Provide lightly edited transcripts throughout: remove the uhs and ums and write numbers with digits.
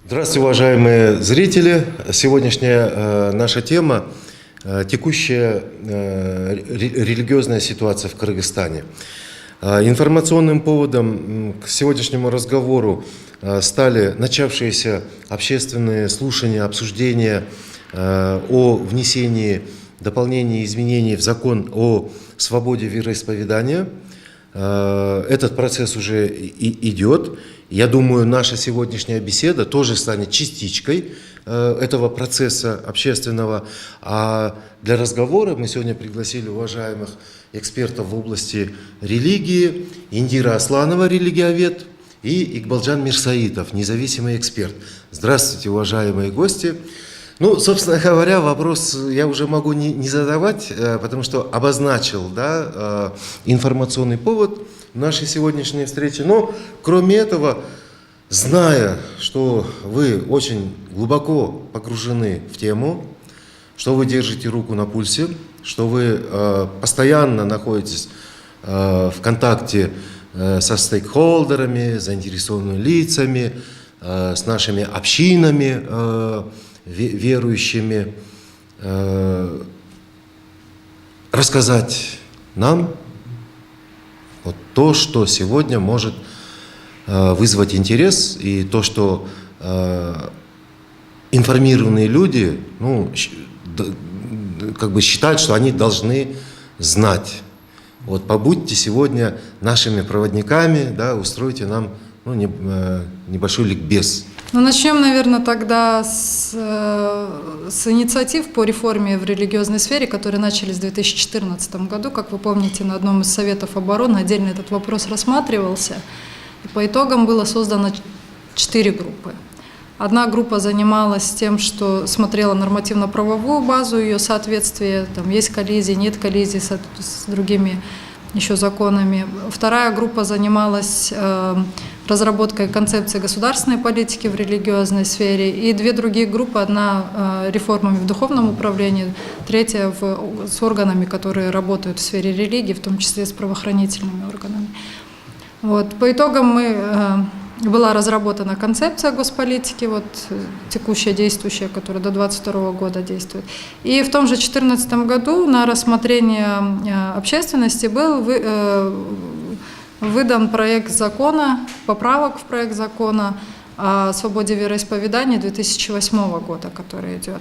Здравствуйте, уважаемые зрители! Сегодняшняя наша тема – текущая религиозная ситуация в Кыргызстане. Информационным поводом к сегодняшнему разговору стали начавшиеся общественные слушания, обсуждения о внесении дополнений и изменений в закон о свободе вероисповедания. Этот процесс уже идет. Я думаю, наша сегодняшняя беседа тоже станет частичкой этого процесса общественного. А для разговора мы сегодня пригласили уважаемых экспертов в области религии: Индира Асланова, религиовед, и Игбалджан Мирсаитов, независимый эксперт. Здравствуйте, уважаемые гости. Ну, собственно говоря, вопрос я уже могу не задавать, потому что обозначил, да, информационный повод нашей сегодняшней встречи. Но, кроме этого, зная, что вы очень глубоко погружены в тему, что вы держите руку на пульсе, что вы постоянно находитесь в контакте со стейкхолдерами, заинтересованными лицами, с нашими общинами верующими, рассказать нам вот то, что сегодня может вызвать интерес, и то, что информированные люди, ну, как бы считают, что они должны знать. Вот побудьте сегодня нашими проводниками, да, устройте нам, ну, небольшой ликбез. Ну, начнем, наверное, тогда с инициатив по реформе в религиозной сфере, которые начались в 2014 году. Как вы помните, на одном из советов обороны отдельно этот вопрос рассматривался. И по итогам было создано 4 группы. Одна группа занималась тем, что смотрела нормативно-правовую базу, ее соответствие, там есть коллизии, нет коллизий с другими еще законами. Вторая группа занималась разработкой концепции государственной политики в религиозной сфере. И 2 другие группы, одна реформами в духовном управлении, третья с органами, которые работают в сфере религии, в том числе с правоохранительными органами. Вот. По итогам была разработана концепция госполитики, вот, текущая, действующая, которая до 2022 года действует. И в том же 2014 году на рассмотрение общественности был выдан проект закона, поправок в проект закона о свободе вероисповедания 2008 года, который идет.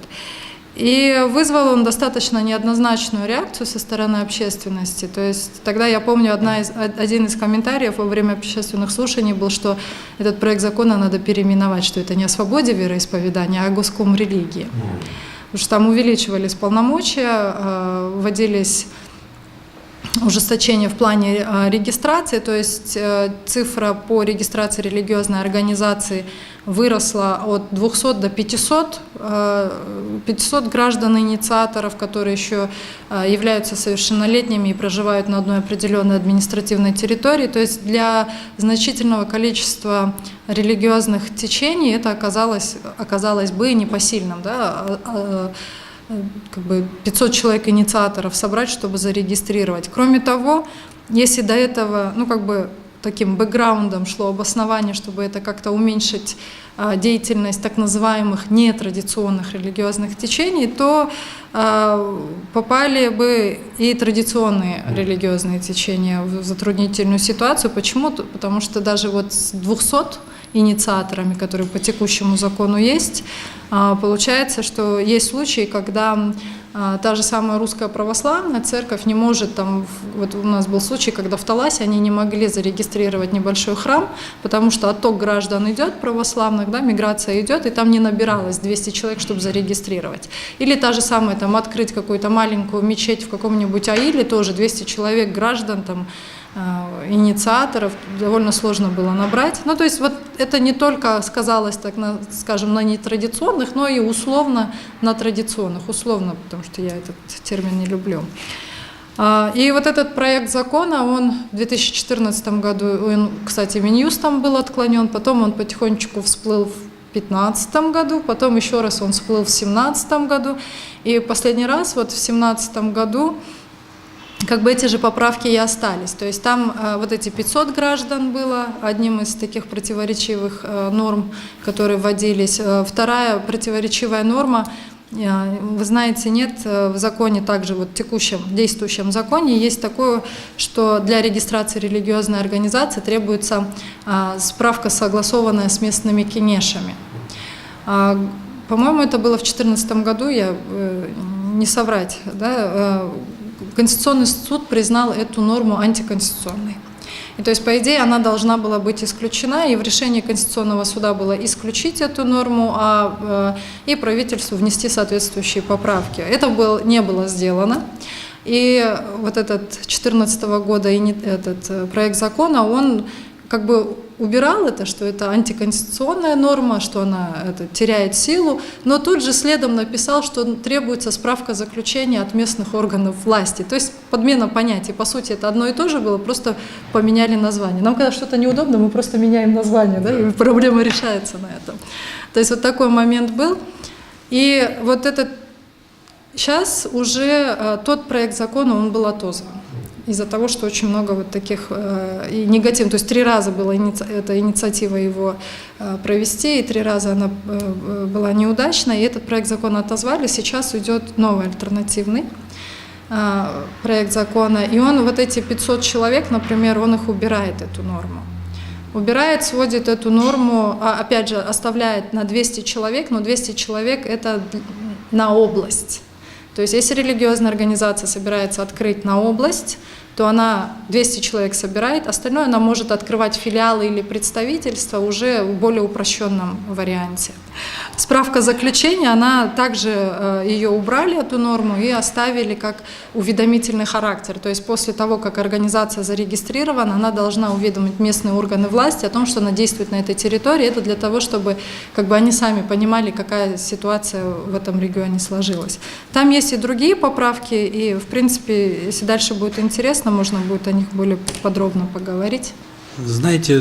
И вызвал он достаточно неоднозначную реакцию со стороны общественности. То есть тогда, я помню, один из комментариев во время общественных слушаний был, что этот проект закона надо переименовать, что это не о свободе вероисповедания, а о госком религии. Потому что там увеличивались полномочия, вводились ужесточение в плане регистрации, то есть цифра по регистрации религиозной организации выросла от 200 до 500, 500 граждан-инициаторов, которые еще являются совершеннолетними и проживают на одной определенной административной территории. То есть для значительного количества религиозных течений это оказалось бы непосильным, да? Как бы 500 человек-инициаторов собрать, чтобы зарегистрировать. Кроме того, если до этого, ну, как бы таким бэкграундом шло обоснование, чтобы это как-то уменьшить деятельность так называемых нетрадиционных религиозных течений, то попали бы и традиционные религиозные течения в затруднительную ситуацию. Почему? Потому что даже вот с 200 инициаторами, которые по текущему закону есть, получается, что есть случаи, когда та же самая русская православная церковь не может, там, вот у нас был случай, когда в Таласе они не могли зарегистрировать небольшой храм, потому что отток граждан идет, православных, да, миграция идет, и там не набиралось 200 человек, чтобы зарегистрировать. Или та же самая, там, открыть какую-то маленькую мечеть в каком-нибудь Аиле, тоже 200 человек граждан, там, инициаторов довольно сложно было набрать. Ну, то есть вот это не только сказалось, так, скажем, на нетрадиционных, но и условно на традиционных. Условно, потому что я этот термин не люблю. И вот этот проект закона, он в 2014 году, он, кстати, Минюстом был отклонен, потом он потихонечку всплыл в 2015 году, потом еще раз он всплыл в 2017 году. И последний раз, вот в 2017 году, как бы эти же поправки и остались. То есть там вот эти 500 граждан было одним из таких противоречивых норм, которые вводились. Вторая противоречивая норма, вы знаете, нет в законе, также вот в текущем действующем законе есть такое, что для регистрации религиозной организации требуется справка, согласованная с местными кенешами. По-моему, это было в 2014 году, я не соврать, да, Конституционный суд признал эту норму антиконституционной. И то есть, по идее, она должна была быть исключена, и в решении Конституционного суда было исключить эту норму, и правительству внести соответствующие поправки. Это не было сделано. И вот этот 2014 года этот проект закона, он как бы убирал это, что это антиконституционная норма, что она теряет силу, но тут же следом написал, что требуется справка заключения от местных органов власти. То есть подмена понятий. По сути, это одно и то же было, просто поменяли название. Нам когда что-то неудобно, мы просто меняем название, да, и проблема решается на этом. То есть вот такой момент был. И вот этот сейчас уже тот проект закона, он был отозван. Из-за того, что очень много вот таких негативных, то есть 3 раза была эта инициатива его провести, и 3 раза она была неудачна, и этот проект закона отозвали, сейчас идет новый альтернативный проект закона, и он вот эти 500 человек, например, он их убирает, эту норму. Убирает, сводит эту норму, опять же, оставляет на 200 человек, но 200 человек это на область. То есть если религиозная организация собирается открыть на область, то она 200 человек собирает, остальное она может открывать филиалы или представительства уже в более упрощенном варианте. Справка заключения, она также ее убрали, эту норму, и оставили как уведомительный характер. То есть после того, как организация зарегистрирована, она должна уведомить местные органы власти о том, что она действует на этой территории. Это для того, чтобы как бы они сами понимали, какая ситуация в этом регионе сложилась. Там есть и другие поправки, и в принципе, если дальше будет интересно, можно будет о них более подробно поговорить. Знаете,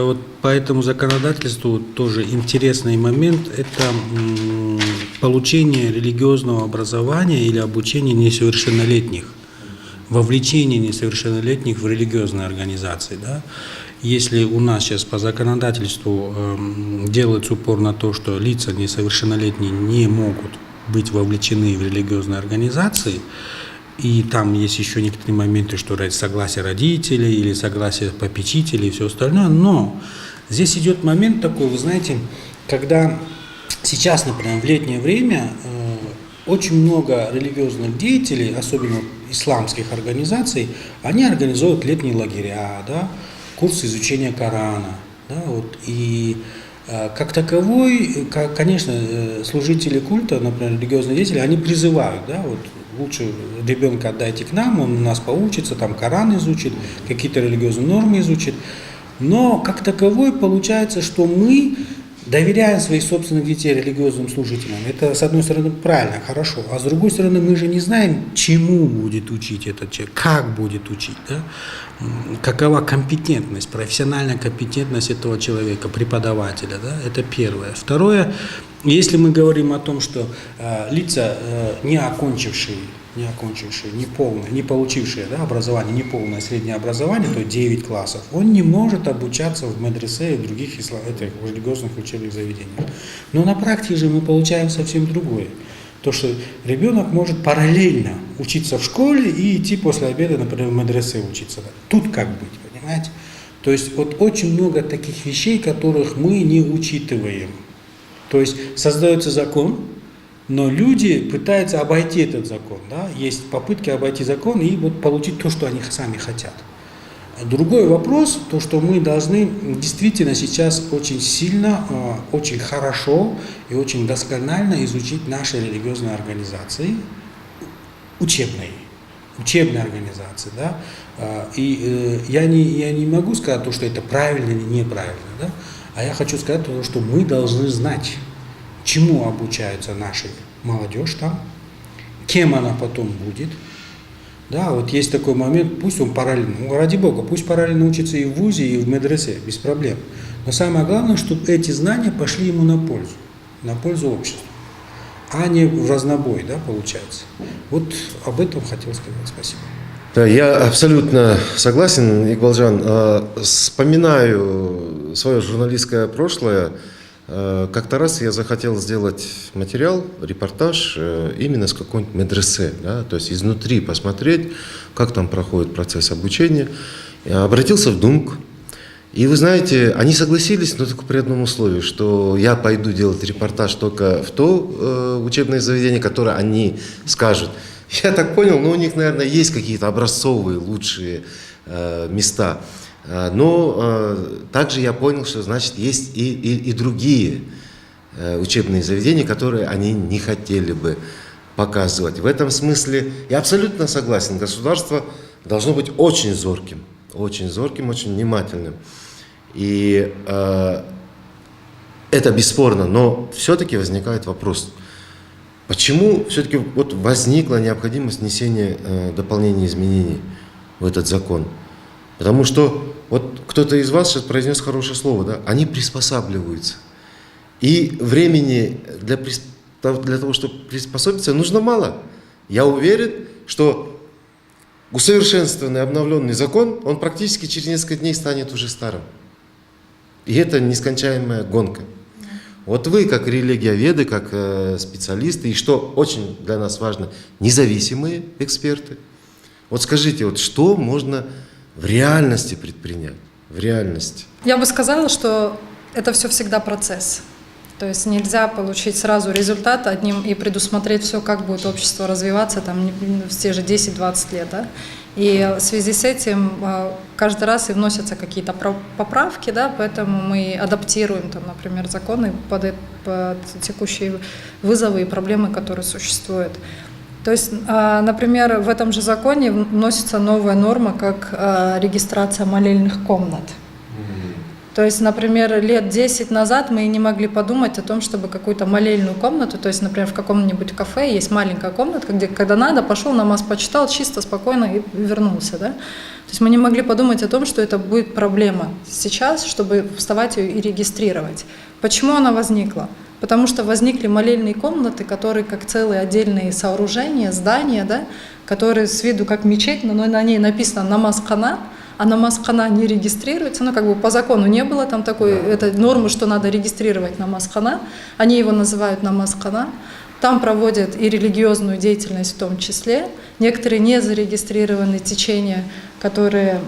вот по этому законодательству тоже интересный момент – это получение религиозного образования или обучение несовершеннолетних, вовлечение несовершеннолетних в религиозные организации. Да? Если у нас сейчас по законодательству делается упор на то, что лица несовершеннолетние не могут быть вовлечены в религиозные организации, и там есть еще некоторые моменты, что согласие родителей или согласие попечителей и все остальное. Но здесь идет момент такой, вы знаете, когда сейчас, например, в летнее время очень много религиозных деятелей, особенно исламских организаций, они организуют летние лагеря, да, курсы изучения Корана. Да, вот, и как таковой, конечно, служители культа, например, религиозные деятели, они призывают, да, вот, лучше ребенка отдайте к нам, он у нас поучится, там Коран изучит, какие-то религиозные нормы изучит. Но как таковой получается, что мы доверяем своих собственных детей религиозным служителям. Это, с одной стороны, правильно, хорошо. А с другой стороны, мы же не знаем, чему будет учить этот человек, как будет учить, да? Какова компетентность, профессиональная компетентность этого человека, преподавателя. Да? Это первое. Второе, если мы говорим о том, что лица, не окончившие, не получившие, да, образование, неполное среднее образование, то 9 классов, он не может обучаться в медресе и в других религиозных учебных заведениях. Но на практике же мы получаем совсем другое. То, что ребенок может параллельно учиться в школе и идти после обеда, например, в медресе учиться. Тут как быть, понимаете? То есть вот очень много таких вещей, которых мы не учитываем. То есть создается закон, но люди пытаются обойти этот закон. Да? Есть попытки обойти закон и вот получить то, что они сами хотят. Другой вопрос, то, что мы должны действительно сейчас очень сильно, очень хорошо и очень досконально изучить наши религиозные организации, учебные организации. Да? И я не могу сказать, что это правильно или неправильно, да? А я хочу сказать, что мы должны знать, чему обучается наша молодежь там, кем она потом будет. Да, вот есть такой момент, пусть он параллельно, ну, ради Бога, пусть параллельно учится и в вузе, и в медресе, без проблем. Но самое главное, чтобы эти знания пошли ему на пользу обществу, а не в разнобой, да, получается. Вот об этом хотел сказать. Спасибо. Да, я абсолютно согласен, Игвалжан. Вспоминаю свое журналистское прошлое. Как-то раз я захотел сделать материал, репортаж именно с какой-нибудь медресе, да, то есть изнутри посмотреть, как там проходит процесс обучения. Я обратился в ДУМК, и вы знаете, они согласились, но только при одном условии, что я пойду делать репортаж только в то учебное заведение, которое они скажут. Я так понял, у них, наверное, есть какие-то образцовые лучшие места. Но также я понял, что, значит, есть и другие учебные заведения, которые они не хотели бы показывать. В этом смысле я абсолютно согласен, государство должно быть очень зорким, очень внимательным. И это бесспорно, но все-таки возникает вопрос, почему все-таки вот возникла необходимость внесения дополнений, изменений в этот закон? Потому что вот кто-то из вас сейчас произнес хорошее слово, да? Они приспосабливаются. И времени для того, чтобы приспособиться, нужно мало. Я уверен, что усовершенствованный, обновленный закон, он практически через несколько дней станет уже старым. И это нескончаемая гонка. Вот вы, как религиоведы, как специалисты, и что очень для нас важно, независимые эксперты. Вот скажите, вот что можно в реальности предпринять? В реальности. Я бы сказала, что это все всегда процесс. То есть нельзя получить сразу результат одним и предусмотреть все, как будет общество развиваться там, в те же 10-20 лет. Да? И в связи с этим каждый раз и вносятся какие-то поправки, да, поэтому мы адаптируем, там, например, законы под текущие вызовы и проблемы, которые существуют. То есть, например, в этом же законе вносится новая норма, как регистрация молельных комнат. То есть, например, лет 10 назад мы не могли подумать о том, чтобы какую-то молельную комнату, то есть, например, в каком-нибудь кафе есть маленькая комнатка, где, когда надо, пошел, намаз почитал, чисто, спокойно и вернулся. Да? То есть мы не могли подумать о том, что это будет проблема сейчас, чтобы вставать и регистрировать. Почему она возникла? Потому что возникли молельные комнаты, которые как целые отдельные сооружения, здания, да, которые с виду как мечеть, но на ней написано «намаз-хана», а намаз-хана не регистрируется, ну как бы по закону не было там такой этой нормы, что надо регистрировать намаз-хана, они его называют намаз-хана, там проводят и религиозную деятельность в том числе, некоторые незарегистрированные течения, которые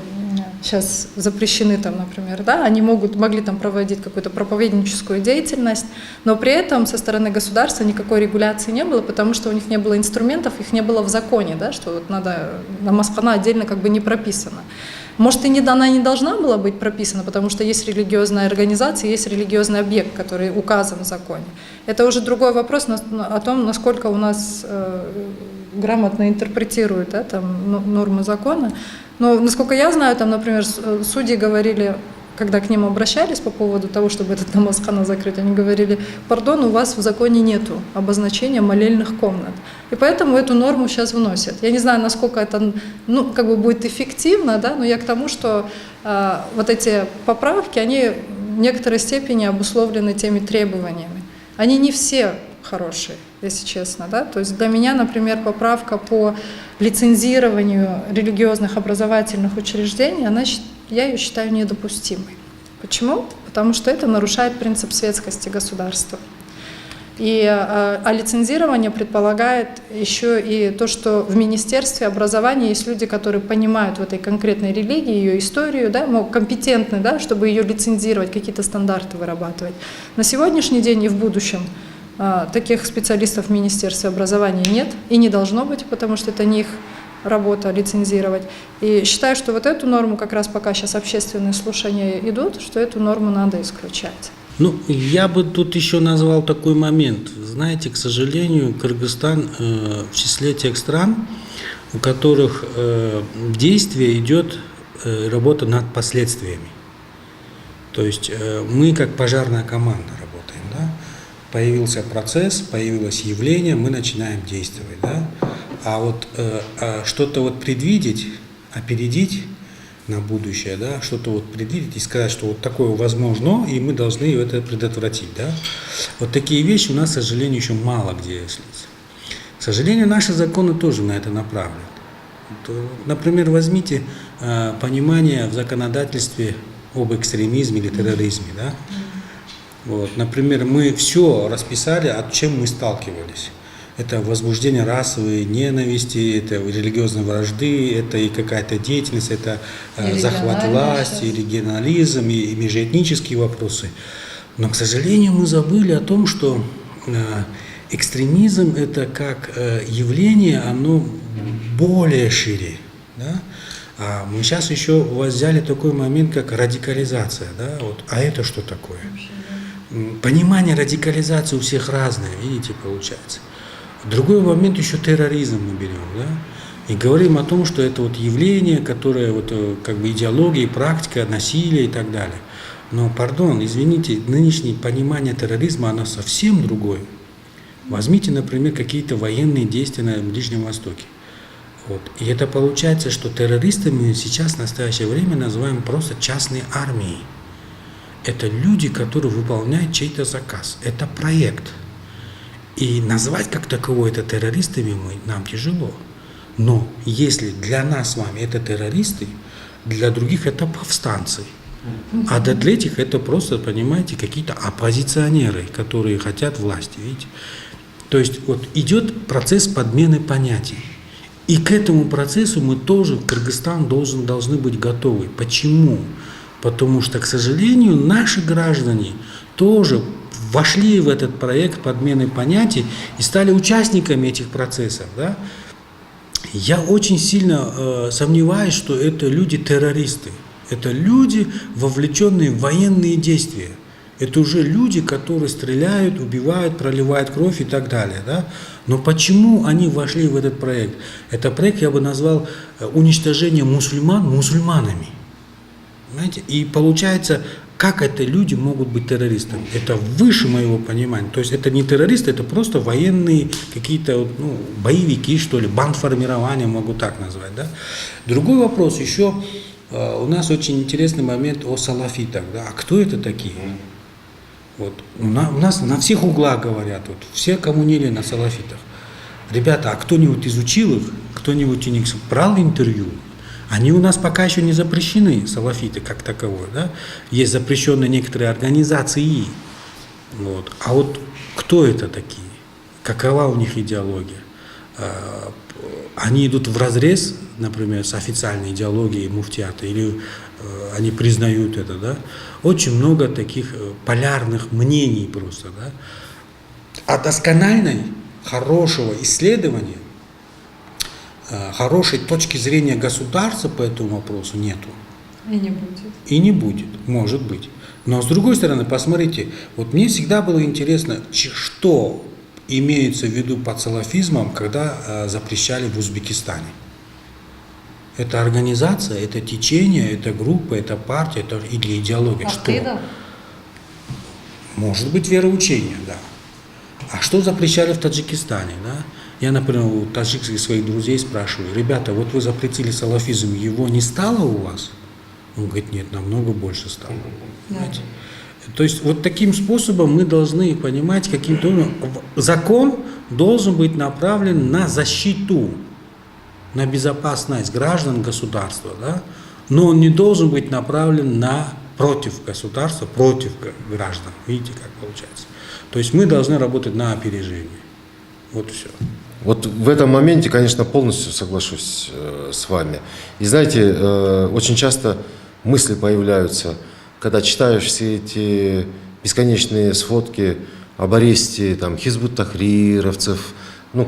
сейчас запрещены там, например, да, они могли там проводить какую-то проповедническую деятельность, но при этом со стороны государства никакой регуляции не было, потому что у них не было инструментов, их не было в законе, да, что вот надо, намаз-хана отдельно как бы не прописано. Может, она не должна была быть прописана, потому что есть религиозная организация, есть религиозный объект, который указан в законе. Это уже другой вопрос о том, насколько у нас грамотно интерпретируют, да, там, нормы закона. Но, насколько я знаю, там, например, судьи говорили, когда к ним обращались по поводу того, чтобы этот намаз-хана закрыть, они говорили: пардон, у вас в законе нету обозначения молельных комнат. И поэтому эту норму сейчас вносят. Я не знаю, насколько это как бы будет эффективно, да, но я к тому, что вот эти поправки, они в некоторой степени обусловлены теми требованиями. Они не все хорошие, если честно. Да? То есть для меня, например, поправка по лицензированию религиозных образовательных учреждений, я ее считаю недопустимой. Почему? Потому что это нарушает принцип светскости государства. А лицензирование предполагает еще и то, что в Министерстве образования есть люди, которые понимают в этой конкретной религии, ее историю, да, компетентны, да, чтобы ее лицензировать, какие-то стандарты вырабатывать. На сегодняшний день и в будущем таких специалистов в Министерстве образования нет и не должно быть, потому что это не их работа лицензировать. И считаю, что вот эту норму, как раз пока сейчас общественные слушания идут, что эту норму надо исключать. Ну, я бы тут еще назвал такой момент. Знаете, к сожалению, Кыргызстан в числе тех стран, у которых в действии идет работа над последствиями. То есть мы как пожарная команда работаем, да? Появился процесс, появилось явление, мы начинаем действовать, да? А вот что-то вот предвидеть, опередить на будущее, да, что-то вот предвидеть и сказать, что вот такое возможно, и мы должны это предотвратить, да. Вот такие вещи у нас, к сожалению, еще мало где слиться. К сожалению, наши законы тоже на это направлены. Например, возьмите понимание в законодательстве об экстремизме или терроризме. Да? Вот. Например, мы все расписали, от чем мы сталкивались. Это возбуждение расовой ненависти, это религиозной вражды, это и какая-то деятельность, это захват власти, и регионализм, и межэтнические вопросы. Но, к сожалению, мы забыли о том, что экстремизм это как явление, оно более шире. Да? А мы сейчас еще взяли такой момент, как радикализация. Да? Вот. А это что такое? Понимание радикализации у всех разное, видите, получается. Другой момент еще терроризм мы берем, да, и говорим о том, что это вот явление, которое вот как бы идеология, практика, насилие и так далее. Но, пардон, извините, нынешнее понимание терроризма, оно совсем другое. Возьмите, например, какие-то военные действия на Ближнем Востоке. Вот. И это получается, что террористами сейчас в настоящее время называем просто частные армии. Это люди, которые выполняют чей-то заказ. Это проект. И назвать как таковое это террористами нам тяжело. Но если для нас с вами это террористы, для других это повстанцы. А для третьих это просто, понимаете, какие-то оппозиционеры, которые хотят власти. Видите? То есть вот идет процесс подмены понятий. И к этому процессу мы тоже, Кыргызстан, должны быть готовы. Почему? Потому что, к сожалению, наши граждане тоже вошли в этот проект подмены понятий и стали участниками этих процессов. Да? Я очень сильно сомневаюсь, что это люди-террористы. Это люди, вовлеченные в военные действия. Это уже люди, которые стреляют, убивают, проливают кровь и так далее. Да? Но почему они вошли в этот проект? Это проект я бы назвал уничтожение мусульман мусульманами. Понимаете? И получается, как это люди могут быть террористами? Это выше моего понимания. То есть это не террористы, это просто военные какие-то боевики, что ли, бандформирования, могу так назвать. Да? Другой вопрос еще, у нас очень интересный момент о салафитах. Да? А кто это такие? Вот. У нас на всех углах говорят, вот, все коммунили на салафитах. Ребята, а кто-нибудь изучил их? Кто-нибудь у них брал интервью? Они у нас пока еще не запрещены, салафиты как таковое. Да? Есть запрещенные некоторые организации. Вот. А вот кто это такие? Какова у них идеология? Они идут вразрез, например, с официальной идеологией муфтиата, или они признают это. Да? Очень много таких полярных мнений просто. Да? А доскональной, хорошего исследования, хорошей точки зрения государства по этому вопросу нету. И не будет. И не будет, может быть. Но с другой стороны, посмотрите, вот мне всегда было интересно, что имеется в виду под салафизмом, когда запрещали в Узбекистане. Это организация, это течение, это группа, это партия, это или идеология. Что? Может быть, вероучение, да. А что запрещали в Таджикистане, да? Я, например, у таджикских своих друзей спрашиваю: ребята, вот вы запретили салафизм, его не стало у вас? Он говорит: нет, намного больше стало. Понимаете? То есть вот таким способом мы должны понимать, каким-то образом закон должен быть направлен на защиту, на безопасность граждан государства, да? Но он не должен быть направлен против государства, против граждан. Видите, как получается? То есть мы должны работать на опережение. Вот все. Вот в этом моменте, конечно, полностью соглашусь с вами. И знаете, очень часто мысли появляются, когда читаешь все эти бесконечные сводки об аресте там, хизбут-тахрировцев,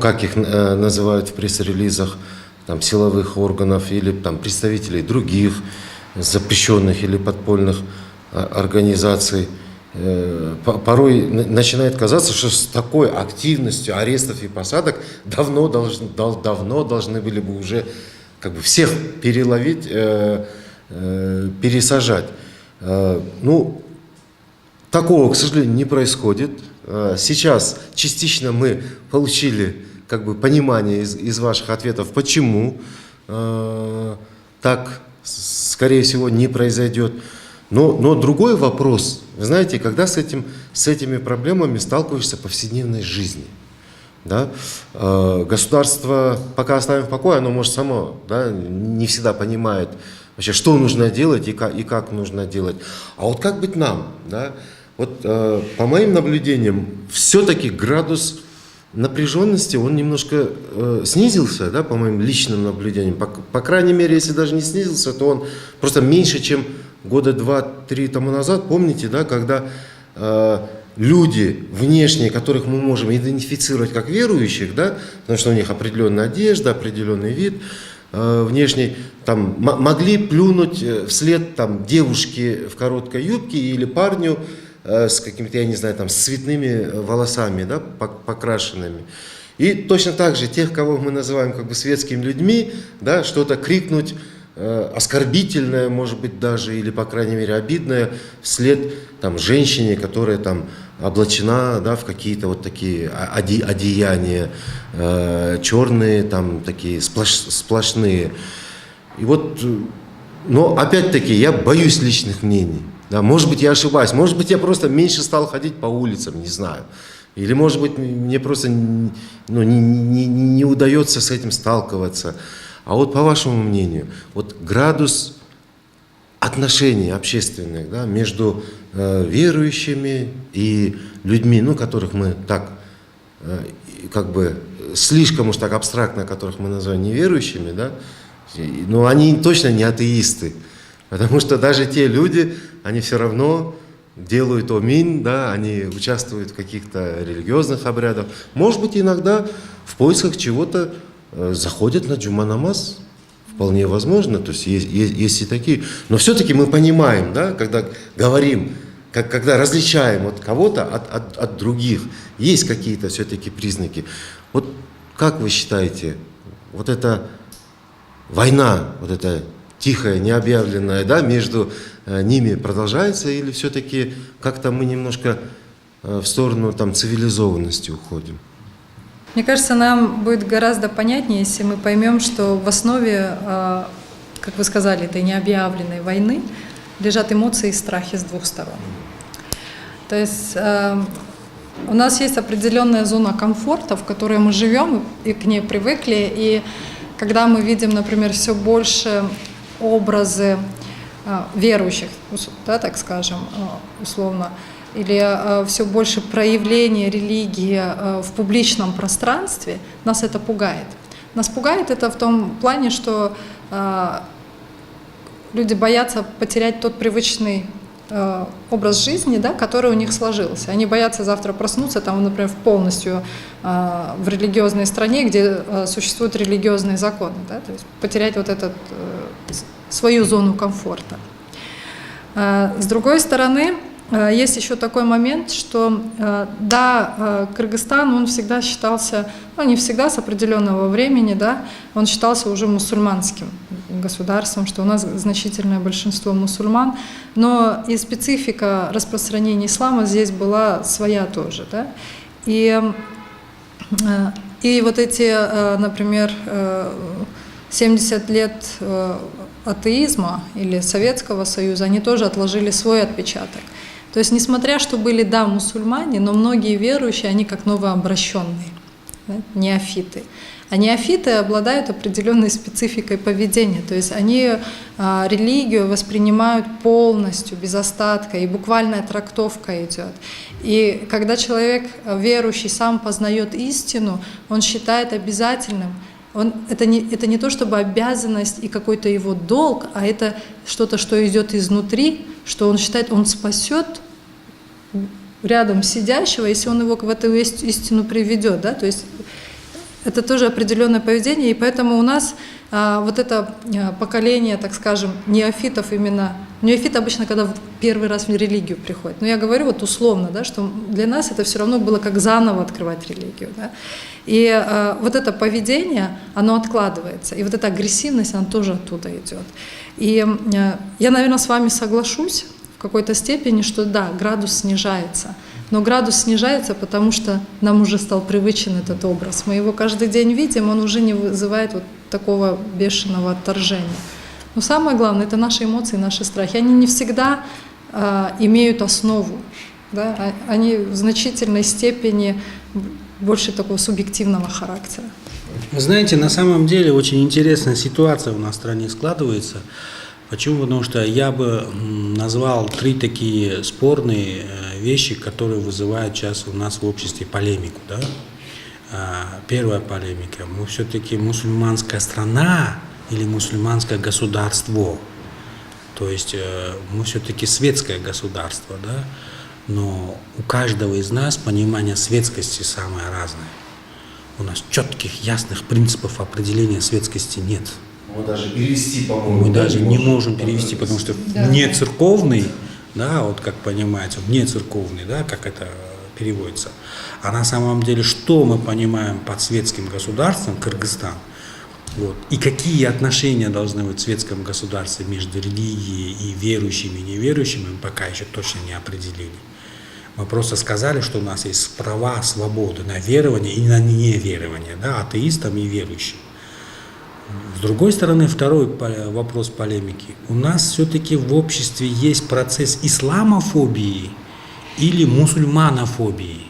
как их называют в пресс-релизах, там, силовых органов или там, представителей других запрещенных или подпольных организаций. Порой начинает казаться, что с такой активностью арестов и посадок давно должны были бы уже всех переловить, пересажать. Такого, к сожалению, не происходит. Сейчас частично мы получили понимание из ваших ответов, почему так, скорее всего, не произойдет. Но другой вопрос, вы знаете, когда с этими проблемами сталкиваешься в повседневной жизни. Да? Государство пока оставим в покое, оно может само, да, не всегда понимает вообще, что нужно делать и как нужно делать. А вот как быть нам? Да? Вот по моим наблюдениям, все-таки градус напряженности, он немножко снизился, да, по моим личным наблюдениям. По крайней мере, если даже не снизился, то он просто меньше, чем года 2-3 тому назад. Помните, да, когда люди внешние, которых мы можем идентифицировать как верующих, да, потому что у них определенная одежда, определенный вид внешний, там, могли плюнуть вслед там, девушке в короткой юбке или парню с какими-то, я не знаю, там, с цветными волосами, да, покрашенными. И точно так же тех, кого мы называем как бы светскими людьми, да, что-то крикнуть оскорбительное, может быть, даже, или, по крайней мере, обидное вслед там, женщине, которая там облачена, да, в какие-то вот такие одеяния, черные, там, такие сплошные. И вот, но опять-таки я боюсь личных мнений. Да, может быть, я ошибаюсь, может быть, я просто меньше стал ходить по улицам, не знаю. Или, может быть, мне просто не удается с этим сталкиваться. А вот по вашему мнению, вот градус отношений общественных, да, между верующими и людьми, ну, которых мы так, как бы, слишком уж так абстрактно, которых мы называем неверующими, да, но они точно не атеисты. Потому что даже те люди, они все равно делают оминь, да, они участвуют в каких-то религиозных обрядах. Может быть, иногда в поисках чего-то заходят на джума намаз. Вполне возможно, то есть есть и такие. Но все-таки мы понимаем, да, когда говорим, когда различаем от кого-то от других, есть какие-то все-таки признаки. Вот как вы считаете, вот эта война, вот эта тихая, необъявленная, да, между ними продолжается, или все-таки как-то мы немножко в сторону там, цивилизованности уходим? Мне кажется, нам будет гораздо понятнее, если мы поймем, что в основе, как вы сказали, этой необъявленной войны лежат эмоции и страхи с двух сторон. То есть у нас есть определенная зона комфорта, в которой мы живем и к ней привыкли, и когда мы видим, например, все больше образы верующих, да, так скажем, условно, или все больше проявления религии в публичном пространстве, нас это пугает. Нас пугает это в том плане, что люди боятся потерять тот привычный образ жизни, да, который у них сложился. Они боятся завтра проснуться, там, например, полностью в религиозной стране, где существуют религиозные законы, да, то есть потерять вот этот, свою зону комфорта. С другой стороны, есть еще такой момент, что да, Кыргызстан, он всегда считался, ну не всегда, с определенного времени, да, он считался уже мусульманским государством, что у нас значительное большинство мусульман, но и специфика распространения ислама здесь была своя тоже, да, и вот эти, например, 70 лет атеизма или Советского Союза, они тоже отложили свой отпечаток. То есть, несмотря что были, да, мусульмане, но многие верующие, они как новообращенные, да, неофиты. А неофиты обладают определенной спецификой поведения, то есть они религию воспринимают полностью, без остатка, и буквальная трактовка идет. И когда человек верующий сам познает истину, он считает обязательным, это не то чтобы обязанность и какой-то его долг, а это что-то, что идет изнутри, что он считает, он спасет рядом сидящего, если он его в эту истину приведет, да, то есть это тоже определенное поведение, и поэтому у нас вот это поколение, так скажем, неофитов именно, неофит обычно, когда первый раз в религию приходит, но я говорю вот условно, да, что для нас это все равно было как заново открывать религию, да, и вот это поведение, оно откладывается, и вот эта агрессивность, она тоже оттуда идет. И я, наверное, с вами соглашусь в какой-то степени, что да, градус снижается. Но градус снижается, потому что нам уже стал привычен этот образ. Мы его каждый день видим, он уже не вызывает вот такого бешеного отторжения. Но самое главное — это наши эмоции, наши страхи. Они не всегда имеют основу. Да? Они в значительной степени больше такого субъективного характера. Вы знаете, на самом деле очень интересная ситуация у нас в стране складывается. Почему? Потому что я бы назвал 3 такие спорные вещи, которые вызывают сейчас у нас в обществе полемику. Да? Первая полемика. Мы все-таки мусульманская страна или мусульманское государство. То есть мы все-таки светское государство. Да? Но у каждого из нас понимание светскости самое разное. У нас четких, ясных принципов определения светскости нет. Мы даже перевести, по-моему, Мы даже не можем перевести, потому что Да. не церковный, да, вот как понимаете, не церковный, да, как это переводится. А на самом деле, что мы понимаем под светским государством Кыргызстан, вот, и какие отношения должны быть в светском государстве между религией и верующими и неверующими, мы пока еще точно не определили. Мы просто сказали, что у нас есть права, свободы на верование и на неверование, да, атеистам и верующим. С другой стороны, второй вопрос полемики. У нас все-таки в обществе есть процесс исламофобии или мусульманофобии.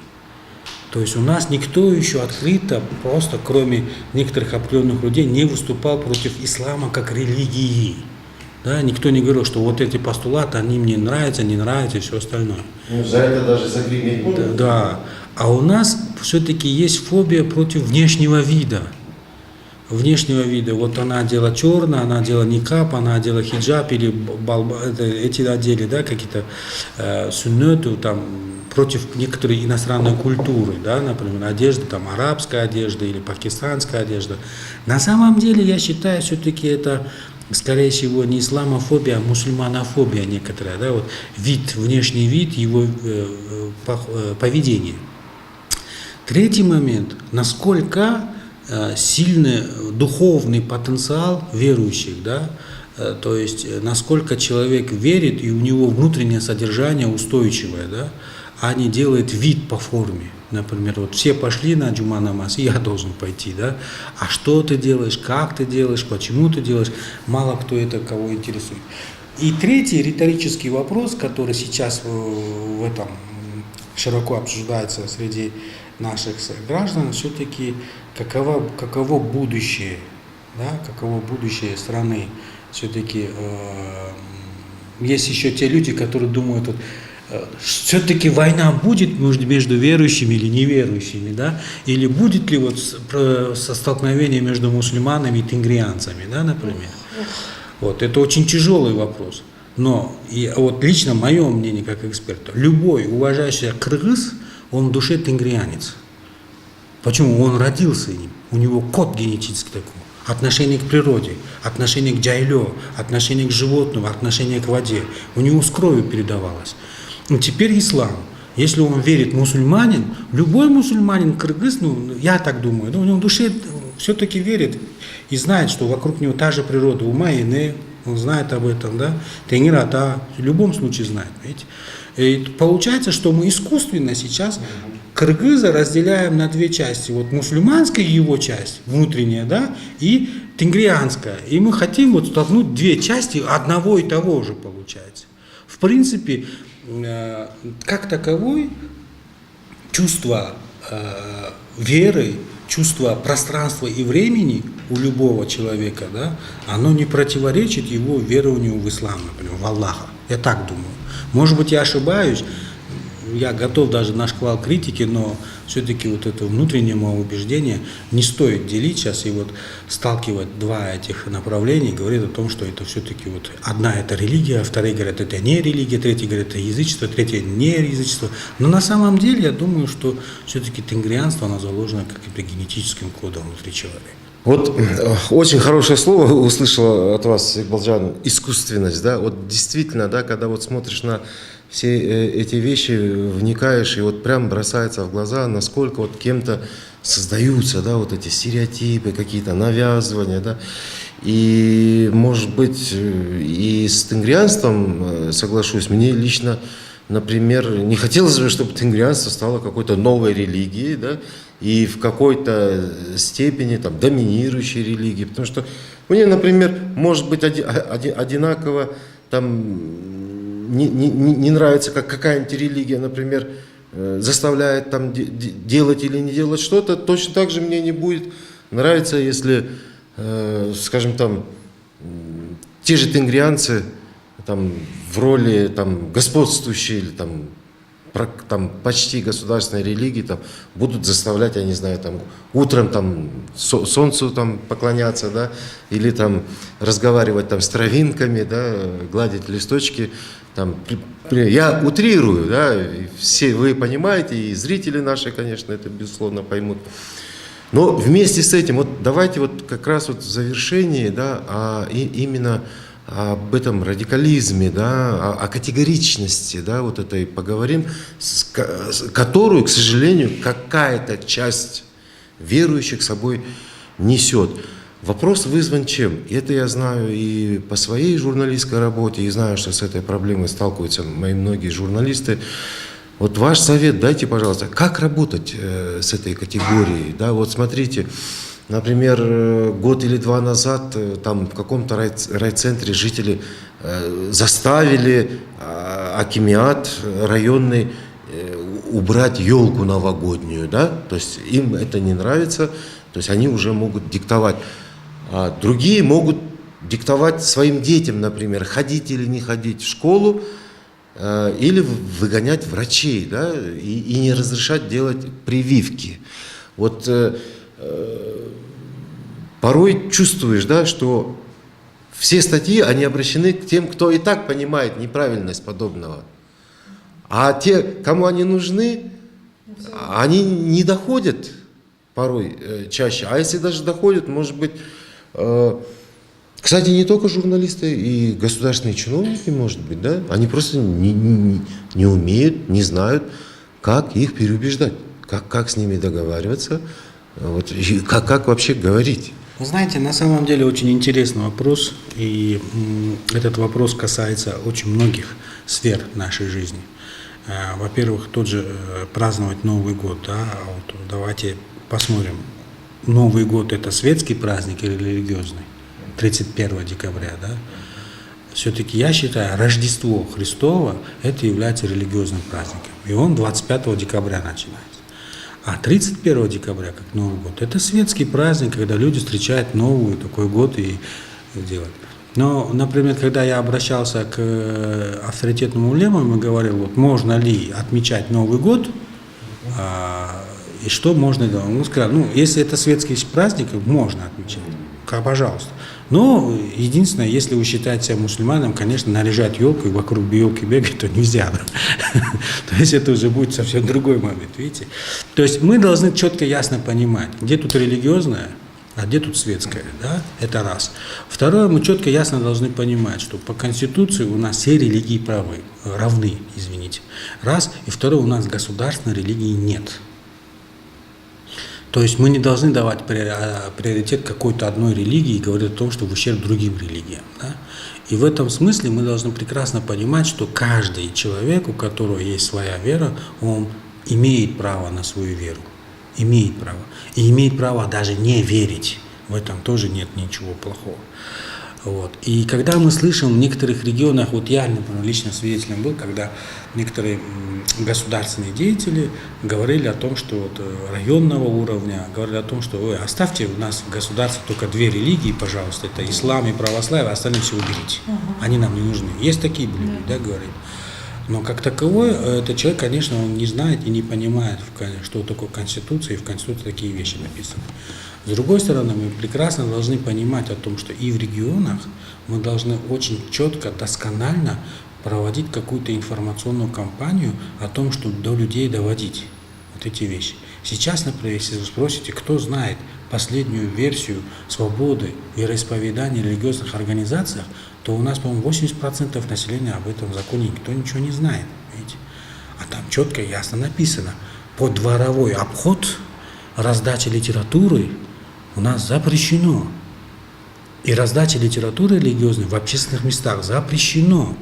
То есть у нас никто еще открыто, просто кроме некоторых определенных людей, не выступал против ислама как религии. Да, никто не говорил, что вот эти постулаты, они мне нравятся, не нравятся и все остальное. Ну, за это даже загреметь можно. Да. А у нас все-таки есть фобия против внешнего вида. Внешнего вида. Вот она одела черное, она одела никап, она одела хиджаб или эти одели, да, какие-то суннеты, там, против некоторой иностранной культуры, да, например, одежда, там, арабская одежда или пакистанская одежда. На самом деле, я считаю, все-таки это, скорее всего, не исламофобия, а мусульманофобия некоторая, да, вот вид, внешний вид, его поведение. Третий момент, насколько сильный духовный потенциал верующих, да, то есть насколько человек верит и у него внутреннее содержание устойчивое, да, а не делает вид по форме. Например, вот все пошли на джума намаз, и я должен пойти, да, а что ты делаешь, как ты делаешь, почему ты делаешь, мало кто это кого интересует. И третий риторический вопрос, который сейчас в этом широко обсуждается среди наших граждан, все-таки каково будущее, да, каково будущее страны. Все-таки есть еще те люди, которые думают, вот, все-таки война будет между верующими или неверующими, да, или будет ли вот столкновение между мусульманами и тенгрианцами, да, например. Вот, это очень тяжелый вопрос. Но вот лично мое мнение как эксперта, любой уважающий кыргыз, он в душе тенгрианец. Почему? Он родился им, у него код генетический такой. Отношение к природе, отношение к джайлё, отношение к животному, отношение к воде. У него с кровью передавалось. Но теперь ислам. Если он верит мусульманин, любой мусульманин кыргыз, ну, я так думаю, ну, у него в душе все-таки верит и знает, что вокруг него та же природа, ума и не, он знает об этом, да, тенгирата, в любом случае знает, видите. И получается, что мы искусственно сейчас кыргыза разделяем на 2 части. Вот мусульманская его часть, внутренняя, да, и тенгрианская. И мы хотим вот столкнуть 2 части одного и того же, получается. В принципе, как таковой, чувство веры, чувство пространства и времени у любого человека, да, оно не противоречит его верованию в ислам, например, в Аллаха. Я так думаю. Может быть, я ошибаюсь, я готов даже на шквал критики, но все-таки вот это внутреннее мое убеждение не стоит делить сейчас и вот сталкивать 2 этих направления, говорит о том, что это все-таки вот одна это религия, вторые говорят, это не религия, третьи говорят, это язычество, третье не язычество. Но на самом деле я думаю, что все-таки тенгрианство, оно заложено каким-то генетическим кодом внутри человека. Вот очень хорошее слово услышала от вас, Игбалджан, искусственность, да, вот действительно, да, когда вот смотришь на все эти вещи, вникаешь, и вот прям бросается в глаза, насколько вот кем-то создаются, да, вот эти стереотипы, какие-то навязывания, да, и, может быть, и с тенгрианством соглашусь, мне лично, например, не хотелось бы, чтобы тенгрианство стало какой-то новой религией, да, и в какой-то степени там доминирующей религией, потому что мне, например, может быть одинаково там не нравится как какая-нибудь религия, например, заставляет там делать или не делать что-то, точно так же мне не будет нравиться, если, скажем, там, те же тенгрианцы там, в роли там, господствующей или там, почти государственной религии там, будут заставлять, я не знаю, там, утром там, солнцу там, поклоняться, да, или там, разговаривать там, с травинками, да, гладить листочки. Там, я утрирую, да, и все вы понимаете, и зрители наши, конечно, это безусловно поймут. Но вместе с этим, вот давайте вот как раз вот в завершении, да, именно об этом радикализме, да, о категоричности, да, вот этой поговорим, которую, к сожалению, какая-то часть верующих собой несет. Вопрос вызван чем? Это я знаю и по своей журналистской работе, и знаю, что с этой проблемой сталкиваются мои многие журналисты. Вот ваш совет дайте, пожалуйста, как работать с этой категорией? Да, вот смотрите, например, год или два назад там в каком-то райцентре жители заставили акимиат районный убрать елку новогоднюю, да, то есть им это не нравится, то есть они уже могут диктовать. А другие могут диктовать своим детям, например, ходить или не ходить в школу, или выгонять врачей, да, и не разрешать делать прививки. Вот порой чувствуешь, да, что все статьи, они обращены к тем, кто и так понимает неправильность подобного. А те, кому они нужны, они не доходят порой чаще. А если даже доходят, может быть, кстати, не только журналисты и государственные чиновники, может быть, да, они просто не умеют, не знают, как их переубеждать, как с ними договариваться, вот, как вообще говорить. Вы знаете, на самом деле очень интересный вопрос, и этот вопрос касается очень многих сфер нашей жизни. Во-первых, тот же праздновать Новый год, да, вот давайте посмотрим. Новый год – это светский праздник или религиозный? 31 декабря, да? Все-таки я считаю, Рождество Христово – это является религиозным праздником. И он 25 декабря начинается. А 31 декабря, как Новый год, это светский праздник, когда люди встречают новый такой год и делают. Но, например, когда я обращался к авторитетному улемам и говорил, вот можно ли отмечать Новый год, и что можно делать? Он сказал, ну, если это светский праздник, можно отмечать, пожалуйста. Но единственное, если вы считаете себя мусульманом, конечно, наряжать елку и вокруг елки бегать, то нельзя. То есть это уже будет совсем другой момент, видите? То есть мы должны четко, ясно понимать, где тут религиозное, а где тут светское, да? Это раз. Второе, мы четко, ясно должны понимать, что по Конституции у нас все религии равны, извините. Раз. И второе, у нас государственной религии нет. То есть мы не должны давать приоритет какой-то одной религии и говорить о том, что в ущерб другим религиям. Да? И в этом смысле мы должны прекрасно понимать, что каждый человек, у которого есть своя вера, он имеет право на свою веру. Имеет право. И имеет право даже не верить. В этом тоже нет ничего плохого. Вот. И когда мы слышим в некоторых регионах, вот я, например, лично свидетелем был, когда некоторые государственные деятели говорили о том, что вот районного уровня, говорили о том, что оставьте у нас в государстве только две религии, пожалуйста, это ислам и православие, а остальные все уберите. Они нам не нужны. Есть такие люди, да, говорят. Но как таковой, этот человек, конечно, он не знает и не понимает, что такое Конституция, и в Конституции такие вещи написаны. С другой стороны, мы прекрасно должны понимать о том, что и в регионах мы должны очень четко, досконально проводить какую-то информационную кампанию о том, чтобы до людей доводить вот эти вещи. Сейчас, например, если вы спросите, кто знает последнюю версию свободы вероисповедания в религиозных организациях, то у нас, по-моему, 80% населения об этом законе никто ничего не знает. Видите? А там четко и ясно написано, подворовой обход, раздача литературы у нас запрещено. И раздача литературы религиозной в общественных местах запрещено.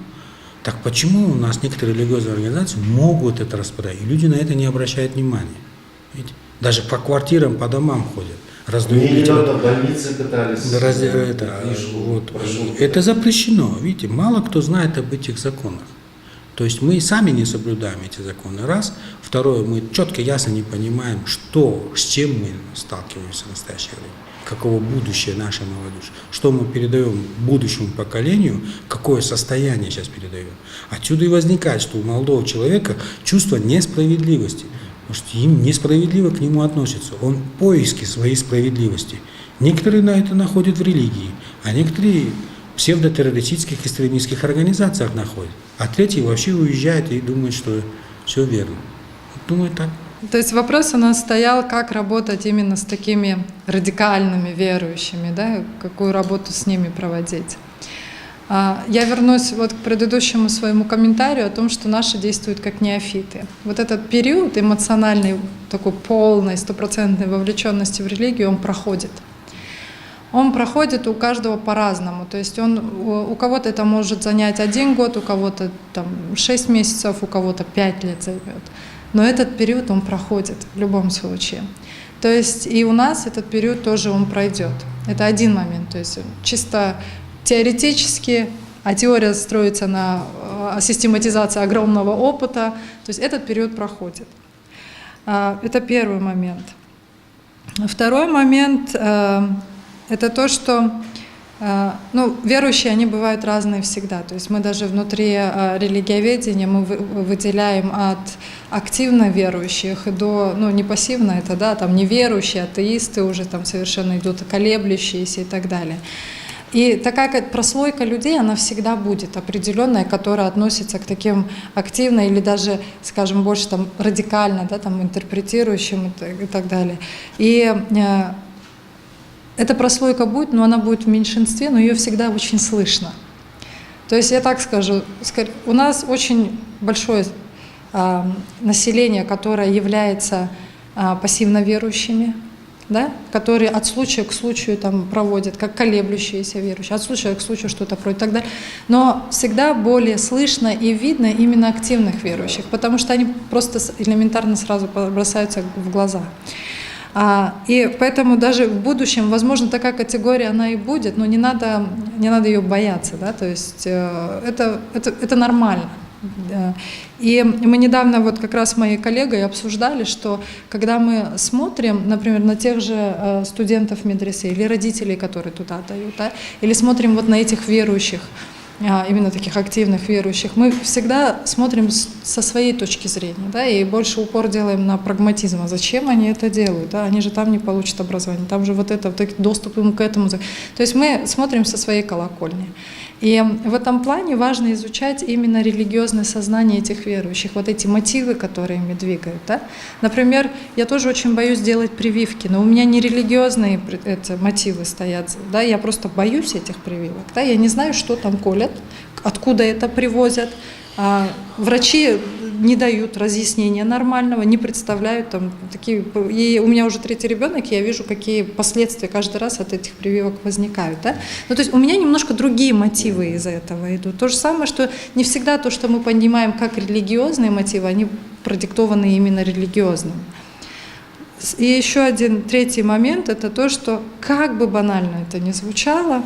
Так почему у нас некоторые религиозные организации могут это распродать, и люди на это не обращают внимания? Видите? Даже по квартирам, по домам ходят. Раздают литературу. Больницы катались. Это запрещено. Видите, мало кто знает об этих законах. То есть мы сами не соблюдаем эти законы, раз. Второе, мы четко, ясно не понимаем, что, с чем мы сталкиваемся в настоящее время, каково будущее нашей молодежи, что мы передаем будущему поколению, какое состояние сейчас передаем. Отсюда и возникает, что у молодого человека чувство несправедливости, потому что им несправедливо к нему относятся, он в поиске своей справедливости. Некоторые на это находят в религии, а некоторые в псевдотеррористических экстремистских организациях находят, а третьи вообще уезжают и думают, что все верно. Думаю так. То есть вопрос у нас стоял, как работать именно с такими радикальными верующими, да, какую работу с ними проводить. Я вернусь вот к предыдущему своему комментарию о том, что наши действуют как неофиты. Вот этот период эмоциональной, такой полной, стопроцентной вовлеченности в религию, он проходит. Он проходит у каждого по-разному. То есть у кого-то это может занять 1 год, у кого-то там 6 месяцев, у кого-то 5 лет займет. Но этот период он проходит в любом случае. То есть и у нас этот период тоже он пройдет. Это один момент. То есть чисто теоретически, а теория строится на систематизации огромного опыта. То есть этот период проходит. Это первый момент. Второй момент это то, что верующие, они бывают разные всегда. То есть мы даже внутри религиоведения мы выделяем от активно верующих до, не пассивно это, да, там неверующие, атеисты уже там совершенно идут, колеблющиеся и так далее. И такая прослойка людей, она всегда будет определенная, которая относится к таким активно или даже, скажем, больше там радикально, да, там интерпретирующим и так далее. И эта прослойка будет, но она будет в меньшинстве, но ее всегда очень слышно. То есть я так скажу, у нас очень большое население, которое является пассивно верующими, да, которые от случая к случаю там проводят, как колеблющиеся верующие, от случая к случаю что-то проводят и так далее. Но всегда более слышно и видно именно активных верующих, потому что они просто элементарно сразу бросаются в глаза. И поэтому даже в будущем, возможно, такая категория, она и будет, но не надо ее бояться, да, то есть это нормально. И мы недавно вот как раз с моей коллегой обсуждали, что когда мы смотрим, например, на тех же студентов медресе или родителей, которые туда дают, да, или смотрим вот на этих верующих, именно таких активных верующих, мы всегда смотрим со своей точки зрения, да, и больше упор делаем на прагматизм. А зачем они это делают? Да? Они же там не получат образование, там же вот доступ им к этому. То есть мы смотрим со своей колокольни. И в этом плане важно изучать именно религиозное сознание этих верующих, вот эти мотивы, которые ими двигают. Да? Например, я тоже очень боюсь делать прививки, но у меня не религиозные мотивы стоят, да? Я просто боюсь этих прививок. Да? Я не знаю, что там колят, откуда это привозят. Врачи не дают разъяснения нормального, не представляют там такие. И у меня уже 3-й ребенок, я вижу, какие последствия каждый раз от этих прививок возникают. Да? То есть у меня немножко другие мотивы из-за этого идут. То же самое, что не всегда то, что мы понимаем как религиозные мотивы, они продиктованы именно религиозным. И еще один 3-й момент, это то, что как бы банально это ни звучало,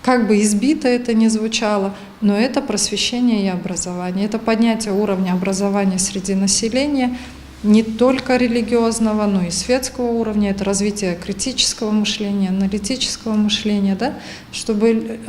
как бы избито это ни звучало, но это просвещение и образование, это поднятие уровня образования среди населения, не только религиозного, но и светского уровня, это развитие критического мышления, аналитического мышления, да, чтобы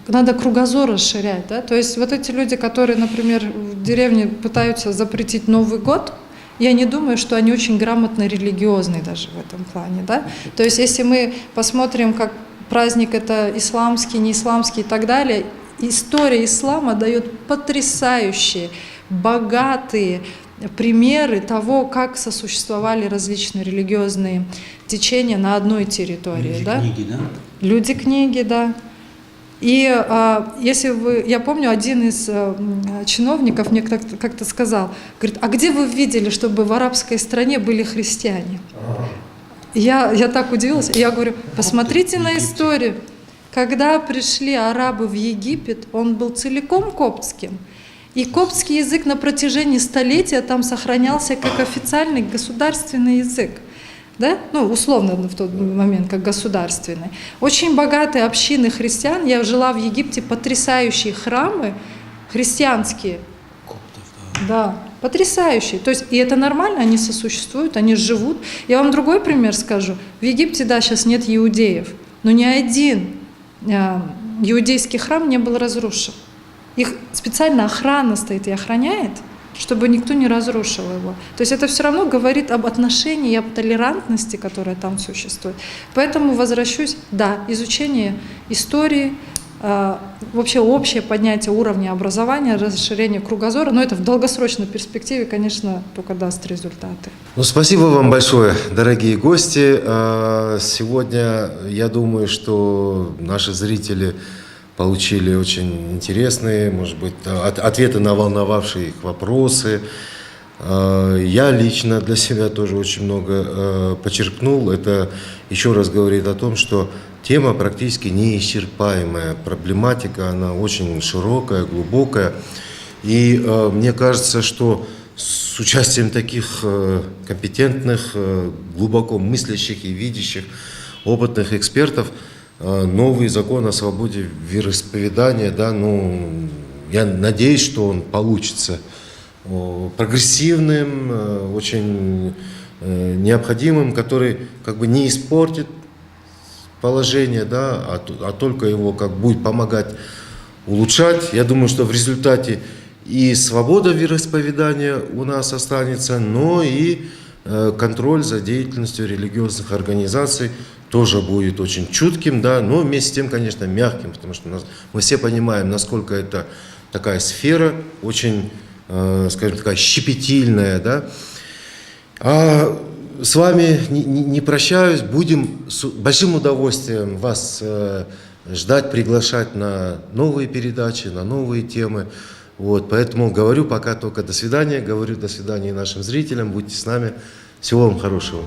надо кругозор расширять. Да? То есть вот эти люди, которые, например, в деревне пытаются запретить Новый год, я не думаю, что они очень грамотно религиозны даже в этом плане. Да? То есть если мы посмотрим, как праздник это исламский, не исламский и так далее, история ислама дает потрясающие, богатые примеры того, как сосуществовали различные религиозные течения на одной территории. Люди-книги, да? Люди-книги, да. И я помню, один из чиновников мне как-то сказал, говорит, а где вы видели, чтобы в арабской стране были христиане? Я так удивилась, я говорю, посмотрите на историю. Когда пришли арабы в Египет, он был целиком коптским. И коптский язык на протяжении столетия там сохранялся как официальный государственный язык. Да? Условно в тот момент, как государственный. Очень богатые общины христиан. Я жила в Египте, потрясающие храмы, христианские. Да, потрясающие. То есть, и это нормально, они сосуществуют, они живут. Я вам другой пример скажу. В Египте, да, сейчас нет иудеев, но ни один иудейский храм не был разрушен. Их специально охрана стоит и охраняет, чтобы никто не разрушил его. То есть это все равно говорит об отношении и об толерантности, которая там существует. Поэтому возвращусь, да, изучение истории, вообще общее поднятие уровня образования, расширение кругозора, но это в долгосрочной перспективе, конечно, только даст результаты. Ну, спасибо вам большое, дорогие гости. Сегодня, я думаю, что наши зрители получили очень интересные, может быть, ответы на волновавшие их вопросы. Я лично для себя тоже очень много почерпнул. Это еще раз говорит о том, что тема практически неисчерпаемая. Проблематика, она очень широкая, глубокая. И мне кажется, что с участием таких компетентных, глубоко мыслящих и видящих, опытных экспертов, новый закон о свободе вероисповедания, да, ну, я надеюсь, что он получится прогрессивным, очень необходимым, который как бы не испортит положение, да, а только его как будет помогать улучшать. Я думаю, что в результате и свобода вероисповедания у нас останется, но и контроль за деятельностью религиозных организаций тоже будет очень чутким, да, но вместе с тем, конечно, мягким, потому что мы все понимаем, насколько это такая сфера, очень, скажем, такая щепетильная, да. А с вами не прощаюсь, будем с большим удовольствием вас ждать, приглашать на новые передачи, на новые темы. Вот, поэтому говорю пока только до свидания, говорю до свидания нашим зрителям, будьте с нами, всего вам хорошего.